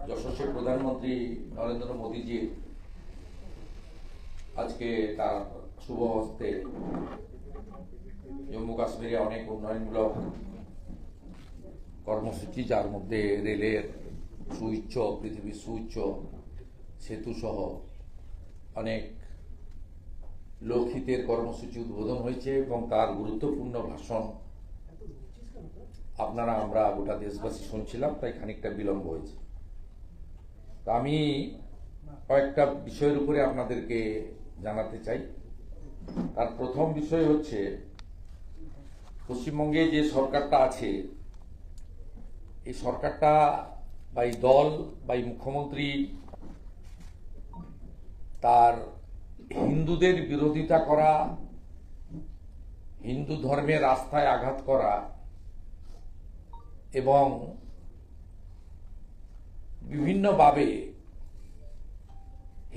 যশস্বী প্রধানমন্ত্রী নরেন্দ্র মোদীজির আজকে তার শুভ হস্তে জম্মু কাশ্মীরে অনেক উন্নয়নমূলক কর্মসূচি, যার মধ্যে রেলের সুউচ্চ, পৃথিবীর সুউচ্চ সেতু সহ অনেক লোকহিতের কর্মসূচি উদ্বোধন হয়েছে এবং তার গুরুত্বপূর্ণ ভাষণ আমরা গোটা দেশবাসী শুনছিলাম, তাই খানিকটা বিলম্ব হয়েছে। তা আমি কয়েকটা বিষয়ের উপরে আপনাদেরকে জানাতে চাই। তার প্রথম বিষয় হচ্ছে, পশ্চিমবঙ্গে যে সরকারটা আছে, এই সরকারটা বা এই দল বা এই মুখ্যমন্ত্রী তার হিন্দুদের বিরোধিতা করা, হিন্দু ধর্মের আস্থায় আঘাত করা এবং বিভিন্নভাবে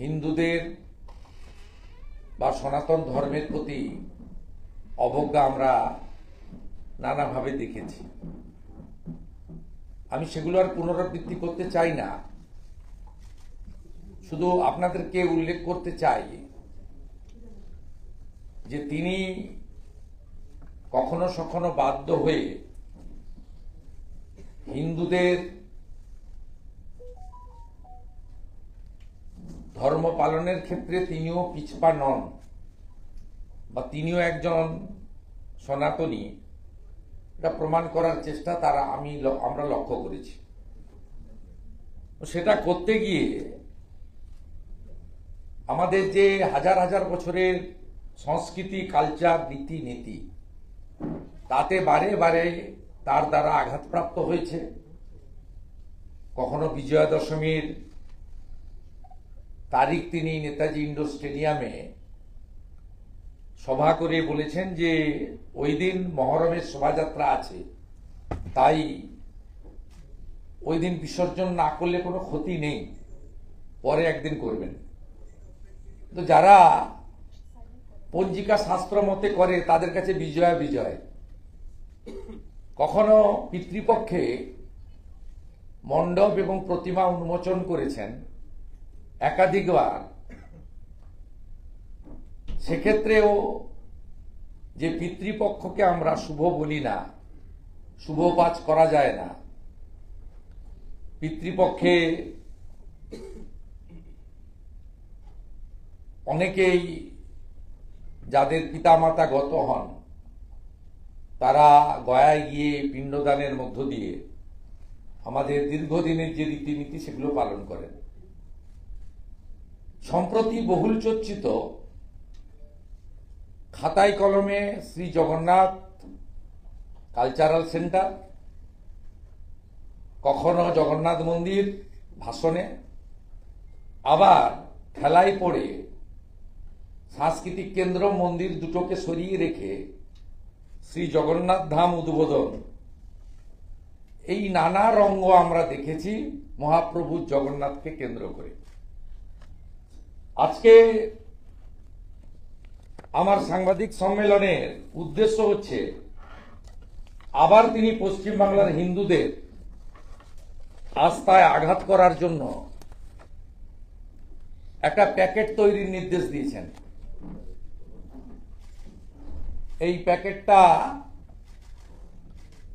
হিন্দুদের বা সনাতন ধর্মের প্রতি অবজ্ঞা আমরা নানাভাবে দেখেছি। আমি সেগুলো আর পুনরাবৃত্তি করতে চাই না, শুধু আপনাদেরকে উল্লেখ করতে চাই যে তিনি কখনো সখনো বাধ্য হয়ে হিন্দুদের ধর্ম পালনের ক্ষেত্রে তিনিও পিছপা নন বা তিনিও একজন সনাতনী, এটা প্রমাণ করার চেষ্টা আমরা লক্ষ্য করেছি। সেটা করতে গিয়ে আমাদের যে হাজার হাজার বছরের সংস্কৃতি, কালচার, রীতি নীতি, তাতে বারে বারে তার দ্বারা আঘাতপ্রাপ্ত হয়েছে। কখনো বিজয়া দশমীর তারিখ তিনি নেতাজি ইন্ডোর স্টেডিয়ামে সভা করে বলেছেন যে ওই দিন মহরমের শোভাযাত্রা আছে, তাই ওই দিন বিসর্জন না করলে কোনো ক্ষতি নেই, পরে একদিন করবেন। তো যারা পঞ্জিকা শাস্ত্র মতে করে তাদের কাছে বিজয়া বিজয়। কখনো পিতৃপক্ষে মণ্ডপ এবং প্রতিমা উন্মোচন করেছেন একাধিকবার, সেক্ষেত্রেও যে পিতৃপক্ষকে আমরা শুভ বলি না, শুভ কাজ করা যায় না, পিতৃপক্ষে অনেকেই যাদের পিতামাতা গত হন, তারা গয়ায় গিয়ে পিণ্ডদানের মধ্য দিয়ে আমাদের দীর্ঘদিনের যে রীতিনীতি সেগুলো পালন করেন। সম্প্রতি বহুল চর্চিত খাতায় কলমে শ্রী জগন্নাথ কালচারাল সেন্টার, কখনো জগন্নাথ মন্দির ভাষণে, আবার ঠেলায় পড়ে সাংস্কৃতিক কেন্দ্র মন্দির দুটোকে সরিয়ে রেখে শ্রী জগন্নাথ ধাম উদ্বোধন, এই নানা রঙ্গ আমরা দেখেছি মহাপ্রভু জগন্নাথকে কেন্দ্র করে। আজকে আমার সাংবাদিক সম্মেলনের উদ্দেশ্য হচ্ছে আবার তিনি পশ্চিমবাংলার হিন্দুদের আস্থায় আঘাত করার জন্য একটা প্যাকেট তৈরির নির্দেশ দিয়েছেন। এই প্যাকেটটা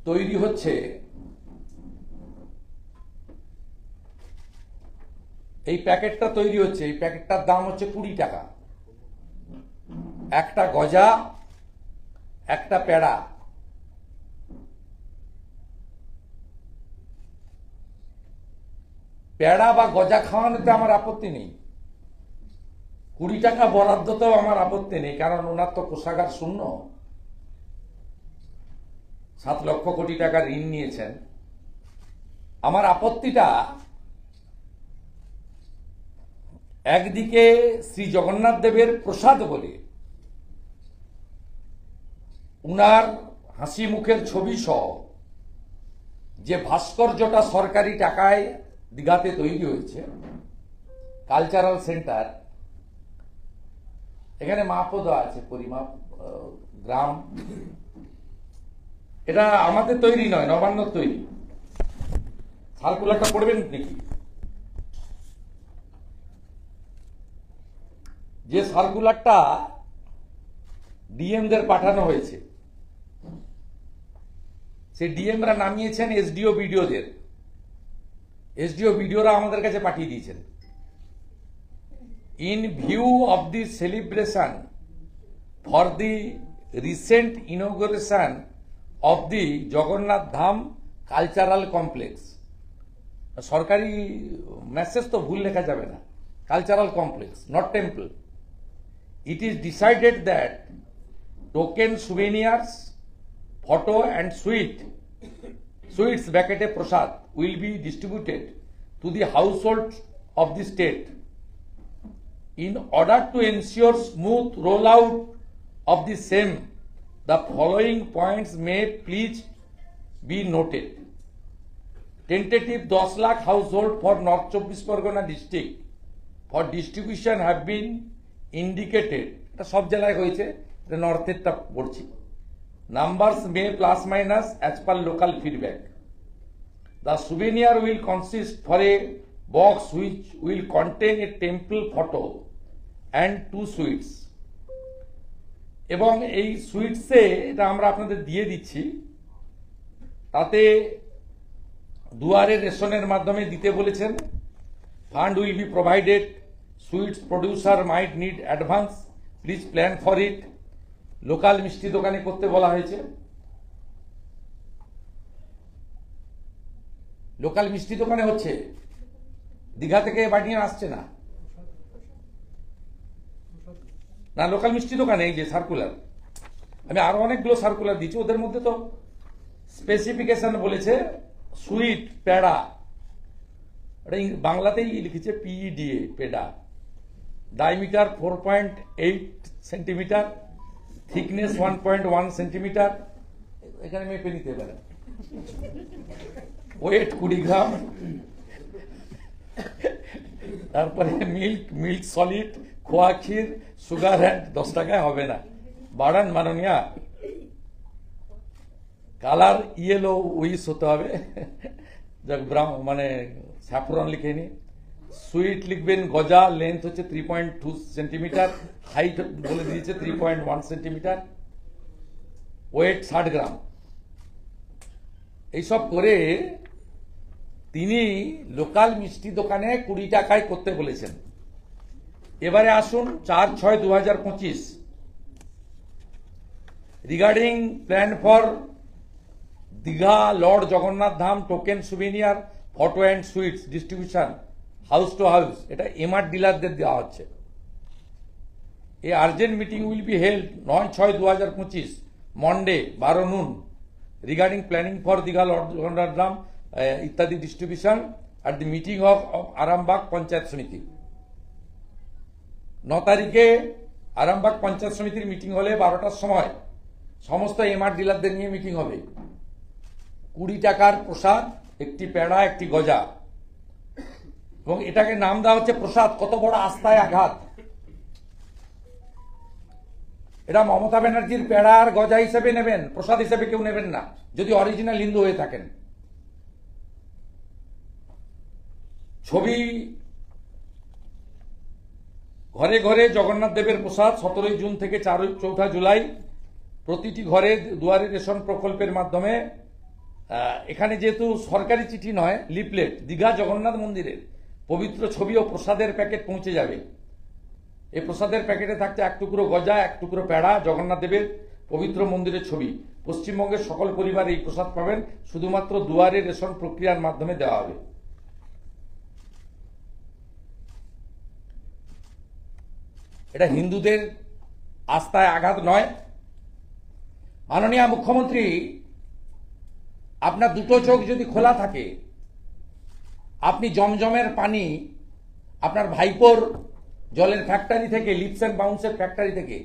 তৈরি হচ্ছে, এই প্যাকেটটার দাম হচ্ছে 20 টাকা। একটা গজা, একটা পেড়া। পেড়া বা গজা খাওয়ানোতে আমার আপত্তি নেই, 20 টাকা বরাদ্দতেও আমার আপত্তি নেই, কারণ ওনার তো কোষাগার শূন্য, 7 লক্ষ কোটি টাকা ঋণ নিয়েছেন। আমার আপত্তিটা একদিকে শ্রী জগন্নাথ দেবের প্রসাদ বলে উনার হাসি মুখের ছবি সহ যে ভাস্কর্যটা সরকারি টাকায় দীঘাতে তৈরি হয়েছে, কালচারাল সেন্টার, এখানে মাপও দেওয়া আছে, পরিমাপ, গ্রাম। এটা আমাদের তৈরি নয়, নবান্ন তৈরি। সার্কুলারটা পড়বেন নাকি? যে সার্কুলারটা ডিএমদের পাঠানো হয়েছে, সেই ডিএমরা নামিয়েছেন এসডিও বিডিওদের। এসডিও বিডিওরা আমাদের কাছে পাঠিয়ে দিয়েছেন। In view of the celebration for the recent ইনগ্রেশন of the Jagannath Dham cultural complex, সরকারি মেসেজ তো ভুল লেখা যাবে না, cultural complex not temple, it is decided that token souvenirs, photo and sweets bracket prasad will be distributed to the households of the state. In order to ensure smooth rollout of the same, the following points may please be noted. Tentative 10 lakh household for North Chobbish Pargona district for distribution have been indicated. এটা সব জেলায় হয়েছে, এটা নর্থেরটা পড়ছি। Numbers may plus minus as per local feedback. The souvenir will consist for a box which will contain a temple photo and 2 sweets. এবং এই সুইটসে এটা আমরা আপনাদের দিয়ে দিচ্ছি, তাতে দুয়ারে রেশনের মাধ্যমে দিতে বলেছেন। Fund will be provided, sweets producer might need advance, please plan for it. Local মিষ্টি দোকানে করতে বলা হয়েছে। লোকাল মিষ্টি দোকানে হচ্ছে, দীঘা থেকে বানিয়ে আসছে না, না লোকাল মিষ্টি দোকানে। এই যে সার্কুলার, আমি আরো অনেকগুলো সার্কুলার দিচ্ছি, ওদের মধ্যে তো স্পেসিফিকেশন বলেছে সুইট পেড়া, বাংলাতেই লিখেছে PEDA peda, diameter 4.8 centimetre, thickness 1.1 centimetre, এখানে মেপে নিতে পারে, ওয়েট 20 গ্রাম, তারপরে মিল্ক সলিড, খোয়া ক্ষীর, সুগার অ্যান্ড 10 টাকায় হবে না, বাড়ান মাননীয়া। কালার ইয়েলো উইস হতে হবে, ব্রাউন মানে স্যাফরন লিখে নি। সুইট লিখবেন গজা, লেন্থ হচ্ছে 3.2 সেন্টিমিটার, হাইট বলে দিয়েছে 3.1 সেন্টিমিটার, ওয়েট 60 গ্রাম। এইসব করে তিনি লোকাল মিষ্টি দোকানে 20 টাকায় করতে বলেছেন। এবারে আসুন 4/6/2025 regarding plan for Digha lord Jagannath Dham token souvenir photo and sweets distribution house to house, এটা এমআর ডিলারদের দেওয়া হচ্ছে। এই urgent meeting will be held 9/6/2025 Monday 12 noon regarding planning for Digha lord Jagannath Dham ইত্যাদি distribution at the meeting of Arambagh panchayat Samiti. 9 তারিখে আরামবাগ পঞ্চায়েত সমিতির মিটিং হলে 12টার সময় সমস্ত এমআর ডিলারদের নিয়ে মিটিং হবে। 20 টাকার প্রসাদ, একটি পেড়া, একটি গজা, এবং এটাকে নাম দেওয়া হচ্ছে প্রসাদ। কত বড় আস্থায় আঘাত! এটা মমতা ব্যানার্জির পেড়া আর গজা হিসেবে নেবেন, প্রসাদ হিসেবে কেউ নেবেন না, যদি অরিজিনাল হিন্দু হয়ে থাকেন। ছবি ঘরে ঘরে জগন্নাথ দেবের প্রসাদ 17 জুন থেকে 4 জুলাই প্রতিটি ঘরে দুয়ারে রেশন প্রকল্পের মাধ্যমে। এখানে যেহেতু সরকারি চিঠি নয়, লিফলেট, দীঘা জগন্নাথ মন্দিরের পবিত্র ছবি ও প্রসাদের প্যাকেট পৌঁছে যাবে। এই প্রসাদের প্যাকেটে থাকছে 1 টুকরো গজা, 1 টুকরো পেড়া, জগন্নাথ দেবের পবিত্র মন্দিরের ছবি। পশ্চিমবঙ্গের সকল পরিবার এই প্রসাদ পাবেন, শুধুমাত্র দুয়ারে রেশন প্রক্রিয়ার মাধ্যমে দেওয়া হবে। এটা হিন্দুদের আস্থায় আঘাত নয়। মাননীয় মুখ্যমন্ত্রী, আপনার দুটো চোখ যদি খোলা থাকে, আপনি জমজমের পানি আপনার ভাইপোর জলের ফ্যাক্টরি থেকে, লিপস অ্যান্ড বাউন্সের ফ্যাক্টরি থেকে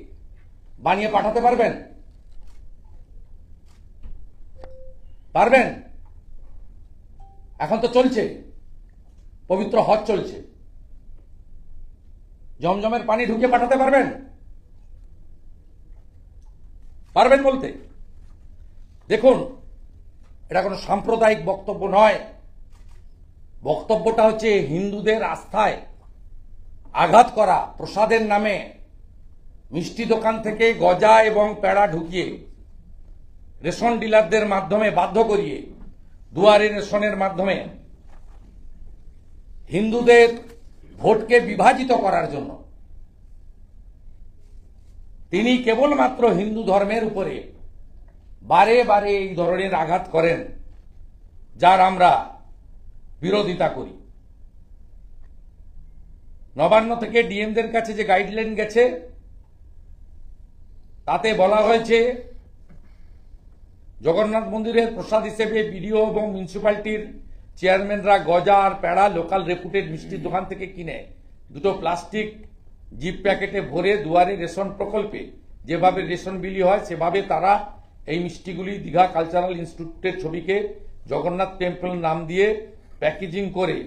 বানিয়ে পাঠাতে পারবেন? পারবেন? এখন তো চলছে, পবিত্র হজ চলছে, জমজমের পানি ঢুকে পাঠাতে পারবেন? পারবেন বলতে? দেখুন, এটা কোনো সাম্প্রদায়িক বক্তব্য নয়, বক্তব্যটা হচ্ছে হিন্দুদের আস্থায় আঘাত করা, প্রসাদের নামে মিষ্টি দোকান থেকে গজা এবং পেড়া ঢুকিয়ে রেশন ডিলারদের মাধ্যমে বাধ্য করিয়ে দুয়ারে রেশনের মাধ্যমে হিন্দুদের ভোটকে বিভাজিত করার জন্য তিনি কেবলমাত্র হিন্দু ধর্মের উপরে বারে বারে এই ধরনের আঘাত করেন, যার আমরা বিরোধিতা করি। নবান্ন থেকে ডিএমদের কাছে যে গাইডলাইন গেছে তাতে বলা হয়েছে জগন্নাথ মন্দিরের প্রসাদ হিসেবে বিডিও এবং মিউনিসিপ্যালিটির চেয়ারম্যানরা গজা আর পেড়া লোকাল রেপুটেড মিষ্টির দোকান থেকে কিনে দুটো প্লাস্টিক জিপ প্যাকেটে ভরে দুয়ারে রেশন প্রকল্পে যেভাবে রেশন বিলি হয় সেভাবে তারা এই মিষ্টিগুলি দীঘা কালচারাল ইনস্টিটিউটের ছবিকে জগন্নাথ টেম্পল নাম দিয়ে প্যাকেজিং করে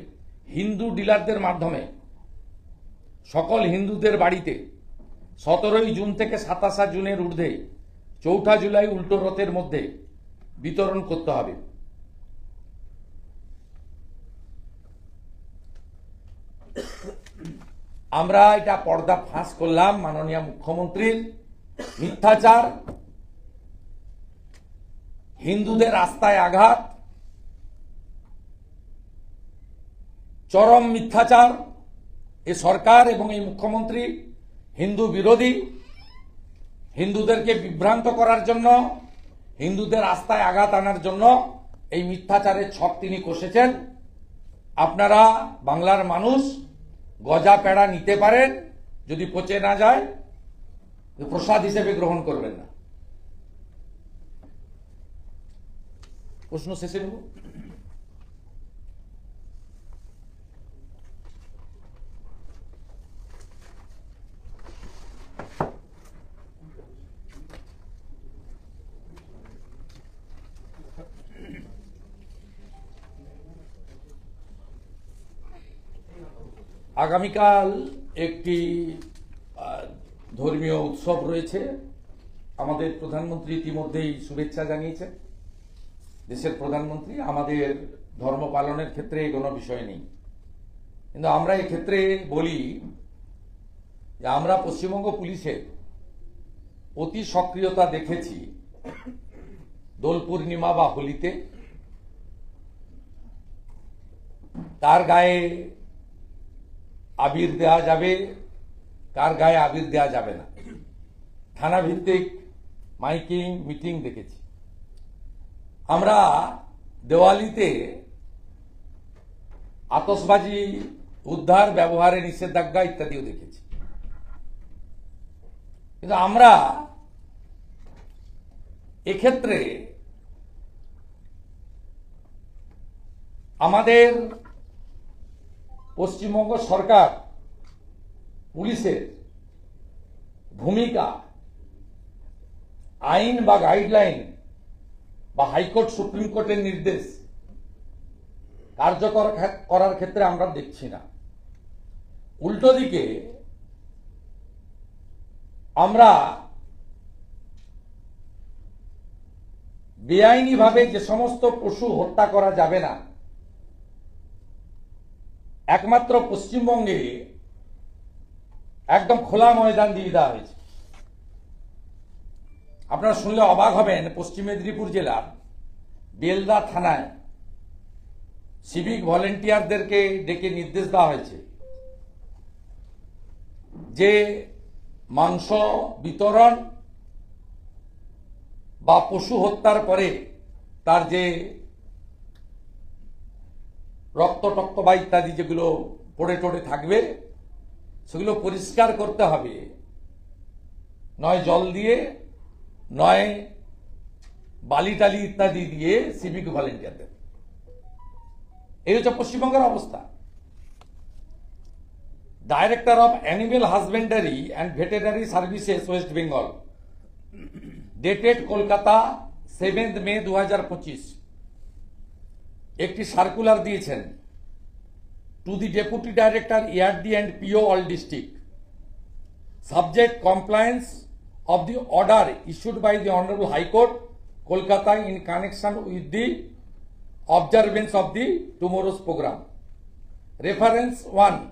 হিন্দু ডিলারদের মাধ্যমে সকল হিন্দুদের বাড়িতে 17 জুন থেকে 27 জুনের ঊর্ধ্বে 4 জুলাই উল্টো রথের মধ্যে বিতরণ করতে হবে। আমরা এটা পর্দা ফাঁস করলাম মাননীয় মুখ্যমন্ত্রীর মিথ্যাচার, হিন্দুদের আস্থায় আঘাত, চরম মিথ্যাচার। এ সরকার এবং এই মুখ্যমন্ত্রী হিন্দু বিরোধী, হিন্দুদেরকে বিভ্রান্ত করার জন্য, হিন্দুদের আস্থায় আঘাত আনার জন্য এই মিথ্যাচারের ছক তিনি কষেছেন। আপনারা বাংলার মানুষ গজা পেড়া নিতে পারেন, যদি পচে না যায় প্রসাদ হিসেবে গ্রহণ করবেন না। প্রশ্ন শেষে নেব। আগামীকাল একটি ধর্মীয় উৎসব রয়েছে। আমাদের প্রধানমন্ত্রী ইতিমধ্যেই শুভেচ্ছা জানিয়েছেন। দেশের প্রধানমন্ত্রী, আমাদের ধর্ম পালনের ক্ষেত্রে কোনো বিষয় নেই, কিন্তু আমরা এক্ষেত্রে বলি যে আমরা পশ্চিমবঙ্গ পুলিশের অতি সক্রিয়তা দেখেছি দোল পূর্ণিমা বা হোলিতে। কার গায়ে আবির দেওয়া যাবে, কার গায়ে আবির দেওয়া যাবে না, থানা ভিত্তিক মাইকিং মিটিং দেখেছি। আমরা দেওয়ালিতে আতশবাজি উদ্ধার, ব্যবহারে নিষেধাজ্ঞা ইত্যাদিও দেখেছি। কিন্তু আমরা এক্ষেত্রে আমাদের পশ্চিমবঙ্গ সরকার পুলিশের ভূমিকা আইন বা গাইডলাইন বা হাইকোর্ট সুপ্রিম কোর্টের নির্দেশ কার্যকর করার ক্ষেত্রে আমরা দেখছি না। উল্টো দিকে আমরা বেআইনিভাবে যে সমস্ত পশু হত্যা করা যাবে না, একমাত্র পশ্চিমবঙ্গে একদম খোলা ময়দান দিয়ে দেওয়া হয়েছে। আপনারা শুনলে অবাক হবেন, পশ্চিম মেদিনীপুর জেলার বেলদা থানায় সিভিক ভলেন্টিয়ারদেরকে ডেকে নির্দেশ দেওয়া হয়েছে যে মাংস বিতরণ বা পশু হত্যার পরে তার যে রক্ত টক্ত বা ইত্যাদি যেগুলো পড়ে টড়ে থাকবে সেগুলো পরিষ্কার করতে হবে, নয় জল দিয়ে, নয় বালি টালি ইত্যাদি দিয়ে সিভিক ভলেন্টিয়ারদের। এই হচ্ছে পশ্চিমবঙ্গের অবস্থা। Director of animal husbandry and veterinary services West Bengal, dated Kolkata 7 মে 2025, একটি সার্কুলার দিয়েছেন to the deputy director ERD and PO all district, subject compliance of the order issued by the Honorable High Court, Kolkata, in connection with the observance of the tomorrow's program. Reference 1.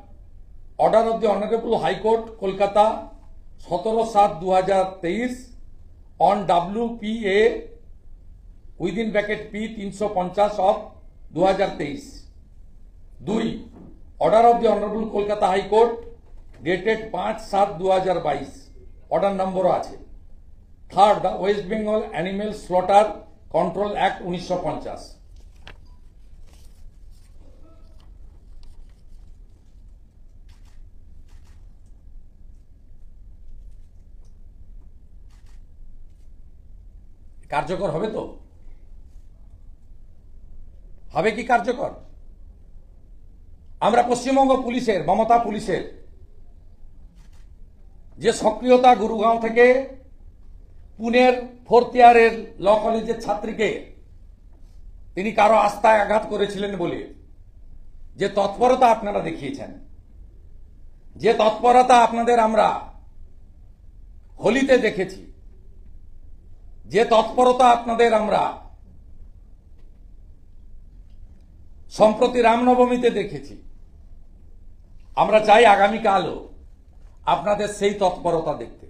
Order of the Honorable High Court, Kolkata, 17/7/2023 on WPA within bracket P 350 of 2023. 2. Order of the Honorable Kolkata High Court dated 5/7/2022. Order number আছে. Third, the West Bengal Animal Slaughter Control Act 1950. কার্যকর হবে তো? হবে কি কার্যকর? আমরা পশ্চিমবঙ্গ পুলিশের, মমতা পুলিশের যে সক্রিয়তা, গুরুগাঁও থেকে পুনের 4th ইয়ারের ল কলেজের ছাত্রীকে তিনি কারো আস্থায় আঘাত করেছিলেন বলে যে তৎপরতা আপনারা দেখিয়েছেন, যে তৎপরতা আপনাদের আমরা হোলিতে দেখেছি, যে তৎপরতা আপনাদের আমরা সম্প্রতি রামনবমীতে দেখেছি, আমরা চাই আগামীকালও আপনাদের সেই তৎপরতা দেখতে।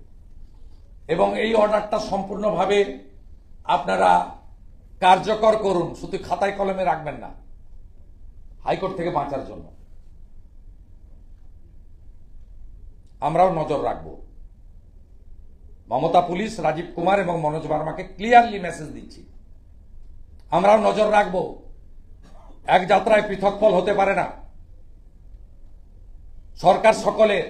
এবং এই অর্ডারটা সম্পূর্ণভাবে আপনারা কার্যকর করুন, শুধু খাতায় কলমে রাখবেন না, হাইকোর্ট থেকে বাঁচার জন্য আমরাও নজর রাখব। মমতা পুলিশ, রাজীব কুমার এবং মনোজ বার্মাকে ক্লিয়ারলি মেসেজ দিচ্ছি, আমরাও নজর রাখব। এক যাত্রায় পৃথক ফল হতে পারে না। সরকার সকলের,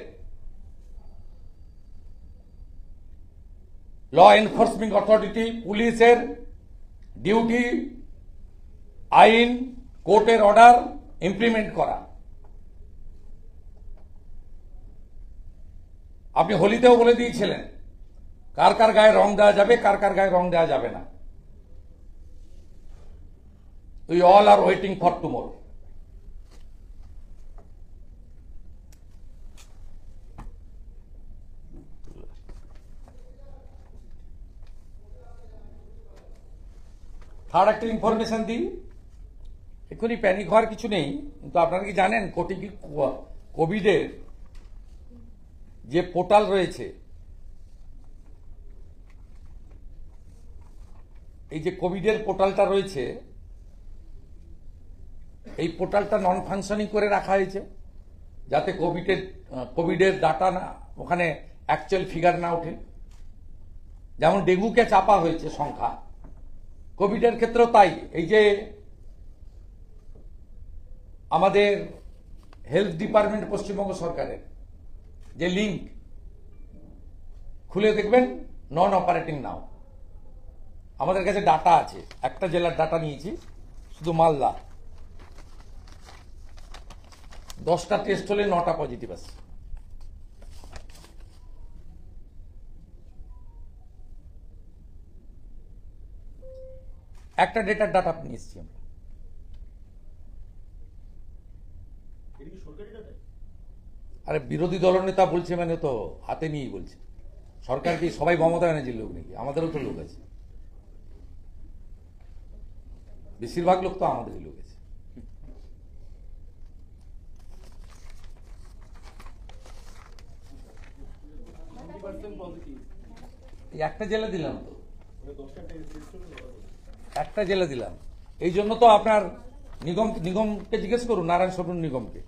ল এনফোর্সমেন্ট অথরিটি, পুলিশের ডিউটি আইন, কোর্টের অর্ডার ইমপ্লিমেন্ট করা। আপনি হোলিতেও বলে দিয়েছিলেন কার কার গায়ে রং দেওয়া যাবে, কার কার গায়ে রং দেওয়া যাবে না। We all are waiting for tomorrow. Third একটা ইনফরমেশন দিই, এক্ষুনি প্যানিক হওয়ার কিছু নেই, কিন্তু আপনারা কি জানেন কোভিডের যে পোর্টাল রয়েছে, এই যে কোভিডের পোর্টালটা রয়েছে, এই পোর্টালটা নন ফাংশনিং করে রাখা হয়েছে যাতে কোভিডের ডাটা না, ওখানে অ্যাকচুয়াল ফিগার না ওঠে। যেমন ডেঙ্গুকে চাপা হয়েছে সংখ্যা, কোভিডের ক্ষেত্রেও তাই। এই যে আমাদের হেলথ ডিপার্টমেন্ট পশ্চিমবঙ্গ সরকারের যে লিঙ্ক খুলে দেখবেন নন অপারেটিং নাও। আমাদের কাছে ডাটা আছে, একটা জেলার ডাটা নিয়েছি, শুধু মালদা, 10টা টেস্ট হলে 9টা পজিটিভ আছে। একটা ডেটার ডাটা নিয়ে এসেছি আমরা। আরে বিরোধী দলনেতা বলছে মানে তো হাতে নিয়েই বলছে। সরকার কি সবাই মমতা ব্যানার্জির লোক নাকি? আমাদেরও তো লোক আছে, বেশিরভাগ লোক তো আমাদেরই লোক আছে। একটা জেলা দিলাম তো, একটা জেলা দিলাম। এই জন্য তো আপনার নিগমকে জিজ্ঞেস করুন, নারায়ণ স্বরূপ নিগমকে,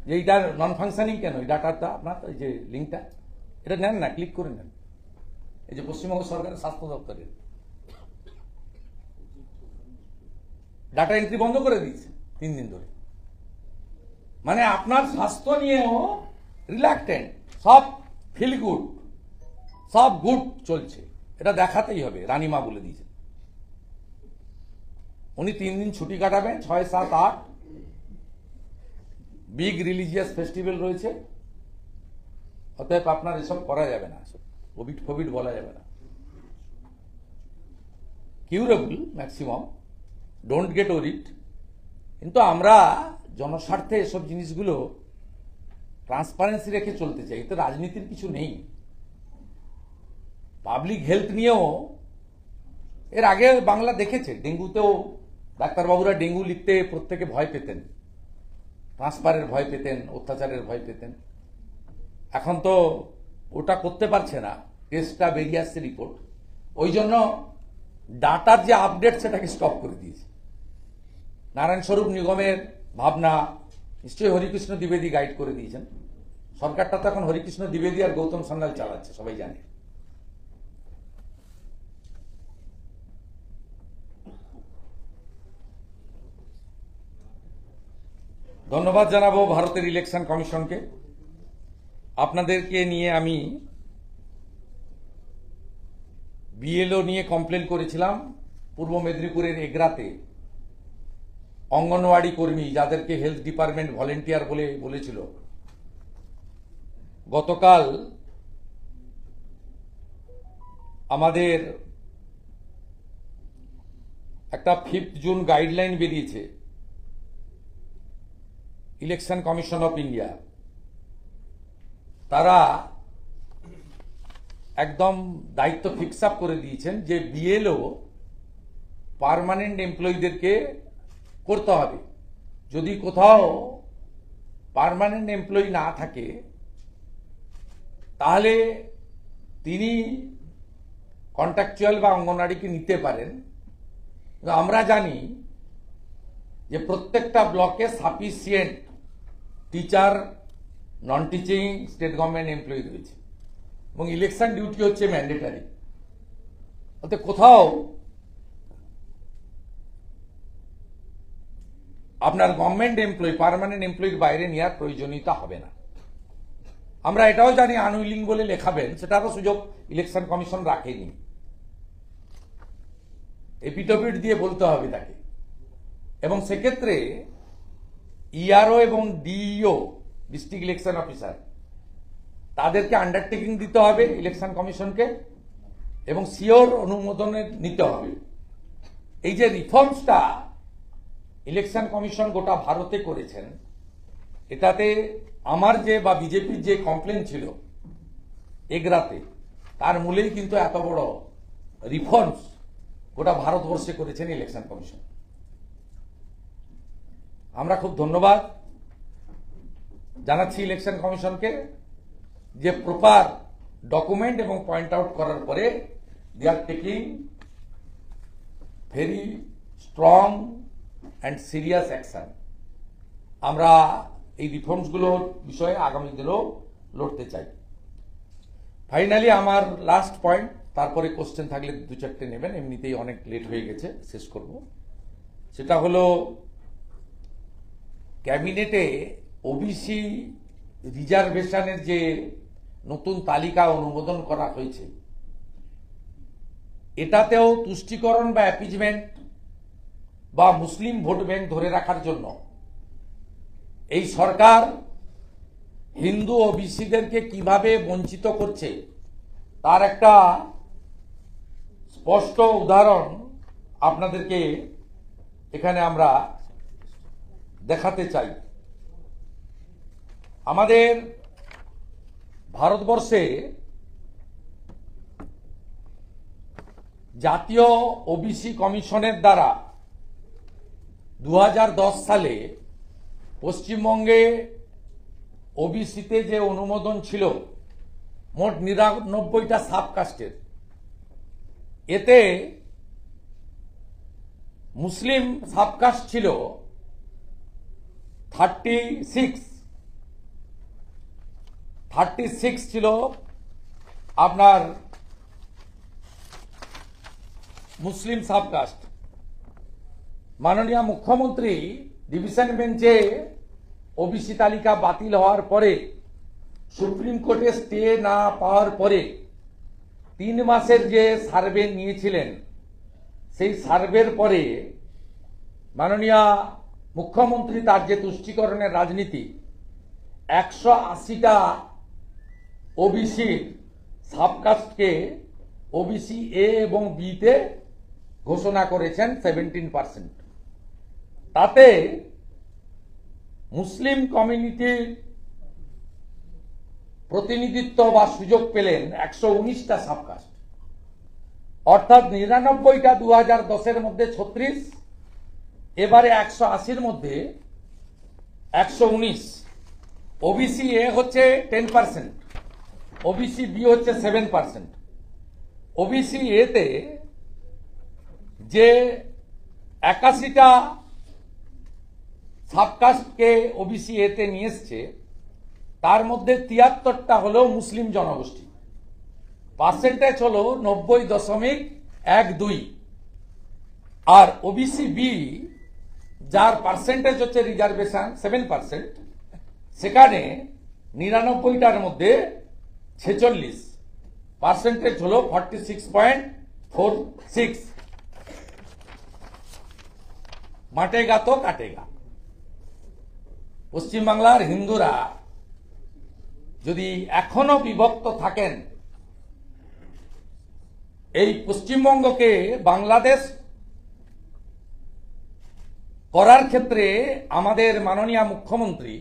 যে এইটার নন ফাংশনিং কেন, এই ডাটাটা আপনার এই যে লিঙ্কটা, এটা নেন না, ক্লিক করে নেন। এই যে পশ্চিমবঙ্গ সরকারের স্বাস্থ্য দপ্তরের ডাটা এন্ট্রি বন্ধ করে দিয়েছে 3 দিন ধরে। মানে আপনার স্বাস্থ্য নিয়েও রিল্যাক্টেন্ট, সব ফিল গুড, সব গুড চলছে, এটা দেখাতেই হবে। রানীমা বলে দিয়েছেন উনি 3 দিন ছুটি কাটাবেন, 6, 7, 8 বিগ রিলিজিয়াস ফেস্টিভ্যাল রয়েছে, অতএব আপনার এসব করা যাবে না, কোভিড বলা যাবে না। Curable maximum, don't get worried. কিন্তু আমরা জনস্বার্থে এসব জিনিসগুলো ট্রান্সপারেন্সি রেখে চলতে চাই, এতে রাজনীতির কিছু নেই। পাবলিক হেলথ নিয়েও এর আগে বাংলা দেখেছে, ডেঙ্গুতেও ডাক্তারবাবুরা ডেঙ্গু লিখতে প্রত্যেকে ভয় পেতেন, ট্রান্সফারের ভয় পেতেন, অত্যাচারের ভয় পেতেন। এখন তো ওটা করতে পারছে না, টেস্টটা বেরিয়ে আসছে রিপোর্ট, ওই জন্য ডাটার যে আপডেট সেটাকে স্টপ করে দিয়েছে। নারায়ণ স্বরূপ নিগমের ভাবনা নিশ্চয়ই হরিকৃষ্ণ দ্বিবেদী গাইড করে দিয়েছেন। সরকারটা তো এখন হরিকৃষ্ণ দ্বিবেদী আর গৌতম সান্যাল চালাচ্ছে, সবাই জানে। ধন্যবাদ জানাবো ভারতের ইলেকশন কমিশনকে। আপনাদেরকে নিয়ে আমি বিএলও নিয়ে কমপ্লেন করেছিলাম। পূর্ব মেদিনীপুরের এগরাতে অঙ্গনওয়াড়ি কর্মী, যাদেরকে হেলথ ডিপার্টমেন্ট ভলেন্টিয়ার বলে বলেছিল, গতকাল আমাদের একটা 5 জুন গাইডলাইন বেরিয়েছে ইলেকশন কমিশন অফ ইন্ডিয়া। তারা একদম দায়িত্ব ফিক্স আপ করে দিয়েছেন যে বিএলও পার্মানেন্ট এমপ্লয়ীদেরকে করতে হবে। যদি কোথাও পার্মানেন্ট এমপ্লয়ি না থাকে তাহলে তিনি কন্ট্রাকচুয়াল বা অঙ্গনওয়াড়িকে নিতে পারেন। আমরা জানি যে প্রত্যেকটা ব্লকে sufficient teacher, non teaching, state government employee রয়েছে এবং ইলেকশন ডিউটি হচ্ছে ম্যান্ডেটারি। অর্থাৎ কোথাও আপনার গভর্নমেন্ট এমপ্লয়ি পার্মানেন্ট এমপ্লয়ির বাইরে নেওয়ার প্রয়োজনীয়তা হবে না। আমরা এটাও জানি আনউইলিং বলে লেখাবেন, সেটারও সুযোগ ইলেকশন কমিশন রাখেনি। এপিডোপিট দিয়ে বলতে হবে তাকে। এবং সেক্ষেত্রে ইআরও এবং ডিইও, ডিস্ট্রিক্ট ইলেকশন অফিসার, তাদেরকে আন্ডারটেকিং দিতে হবে ইলেকশন কমিশনকে এবং সিওর অনুমোদনে নিতে হবে। এই যে রিফর্মসটা ইলেকশন কমিশন গোটা ভারতে করেছেন, এটাতে আমার যে বা বিজেপির যে কমপ্লেন ছিল এগরাতে, তার মূলেই কিন্তু এত বড় রিফর্মস গোটা ভারতবর্ষে করেছেন ইলেকশন কমিশন। আমরা খুব ধন্যবাদ জানাচ্ছি ইলেকশন কমিশনকে যে প্রপার ডকুমেন্ট এবং পয়েন্ট আউট করার পরে they are taking very strong and serious action. আমরা এই রিফর্মসগুলোর বিষয়ে আগামী দিনেও লড়তে চাই। ফাইনালি আমার লাস্ট পয়েন্ট, তারপরে কোশ্চেন থাকলে 2-4টে নেবেন, এমনিতেই অনেক লেট হয়ে গেছে, শেষ করব। সেটা হলো ক্যাবিনেটে ওবিসি রিজার্ভেশনের যে নতুন তালিকা অনুমোদন করা হয়েছে, এটাতেও তুষ্টিকরণ বা অ্যাপিজমেন্ট বা মুসলিম ভোট ব্যাংক ধরে রাখার জন্য এই সরকার হিন্দু ওবিসিদেরকে কিভাবে বঞ্চিত করছে তার একটা স্পষ্ট উদাহরণ আপনাদেরকে এখানে আমরা দেখাতে চাই। আমাদের ভারতবর্ষে জাতীয় ওবিসি কমিশনের দ্বারা 2010 সালে পশ্চিমবঙ্গে ওবিসিতে যে অনুমোদন ছিল মোট 99টা সাবকাস্টের, এতে মুসলিম সাবকাস্ট ছিল 36 ছিল আপনার মুসলিম সাবকাস্ট। মাননীয় মুখ্যমন্ত্রী ডিভিশন বেঞ্চে ওবিসি তালিকা বাতিল হওয়ার পরে, সুপ্রিম কোর্টে স্টে না পাওয়ার পরে 3 মাসের যে সার্ভে নিয়েছিলেন, সেই সার্ভের পরে মাননীয় মুখ্যমন্ত্রী তার যে তুষ্টিকরণের রাজনীতি 180টা ওবিসি সাবকাস্টকে ওবিসি এ এবং বিতে ঘোষণা করেছেন 17%। তাতে মুসলিম কমিউনিটির প্রতিনিধিত্ব বা সুযোগ পেলেন 119টা সাবকাস্ট, অর্থাৎ 99টা 2010-এর মধ্যে 36, এবারে 180-র মধ্যে 119, ওবিসি এ হচ্ছে 10%, ওবিসি বি হচ্ছে 7%। ওবিসি এতে যে 81টা সাবকাস্টকে ওবিসি এতে নিয়ে এসছে, তার মধ্যে 73টা হলো মুসলিম জনগোষ্ঠী। পার্সেন্টেজ হলো 90.12। আর ওবিসি বি, যার পার্সেন্টেজ হচ্ছে রিজার্ভেশন 7%, সেখানে 99টার মধ্যে 46, পার্সেন্টেজ হলো 46.46। মাটেগা তো কাটেগা। পশ্চিমবাংলার হিন্দুরা যদি এখনো বিভক্ত থাকেন, এই পশ্চিমবঙ্গকে বাংলাদেশ করার ক্ষেত্রে আমাদের মাননীয় মুখ্যমন্ত্রী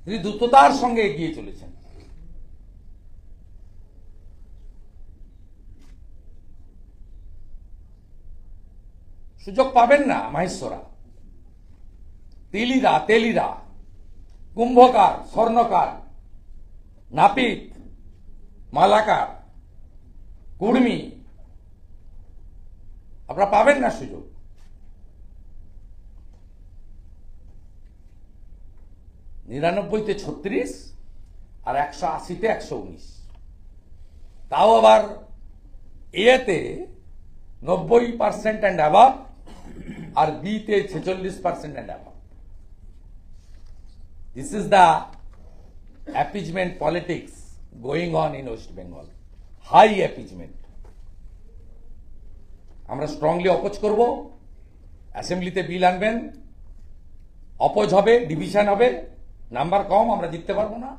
তিনি দ্রুততার সঙ্গে এগিয়ে চলেছেন। সুযোগ পাবেন না মাহেশ্বরা, তেলিরা, কুম্ভকার, স্বর্ণকার, নাপিত, মালাকার, কুর্মী, আপনারা পাবেন না সুযোগ। নিরানব্বইতে 36 আর 180তে 119, তাও আবার এতে 90% অ্যান্ড অ্যাবাভ, আর বিতে 46% and above. This is the appeasement politics going on in West Bengal. High appeasement. আমরা স্ট্রংলি অপোজ করব। অ্যাসেম্বলিতে বিল আনবেন, অপোজ হবে, ডিভিশন হবে, নাম্বার কম, আমরা জিততে পারবো না।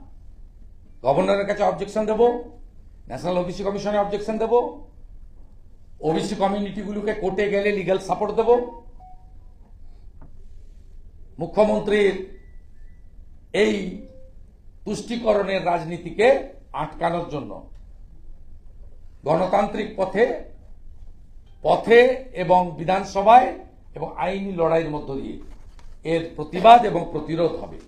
গভর্নরের কাছে অবজেকশন দেব, ন্যাশনাল ওবিসি কমিশনে অবজেকশন দেব, ওবিসি কমিউনিটিগুলোকে কোর্টে গেলে লিগ্যাল সাপোর্ট দেব। মুখ্যমন্ত্রীর এই তুষ্টিকরণের রাজনীতিকে আটকানোর জন্য গণতান্ত্রিক পথে এবং বিধানসভায় এবং আইনি লড়াইয়ের মধ্য দিয়ে এর প্রতিবাদ এবং প্রতিরোধ হবে।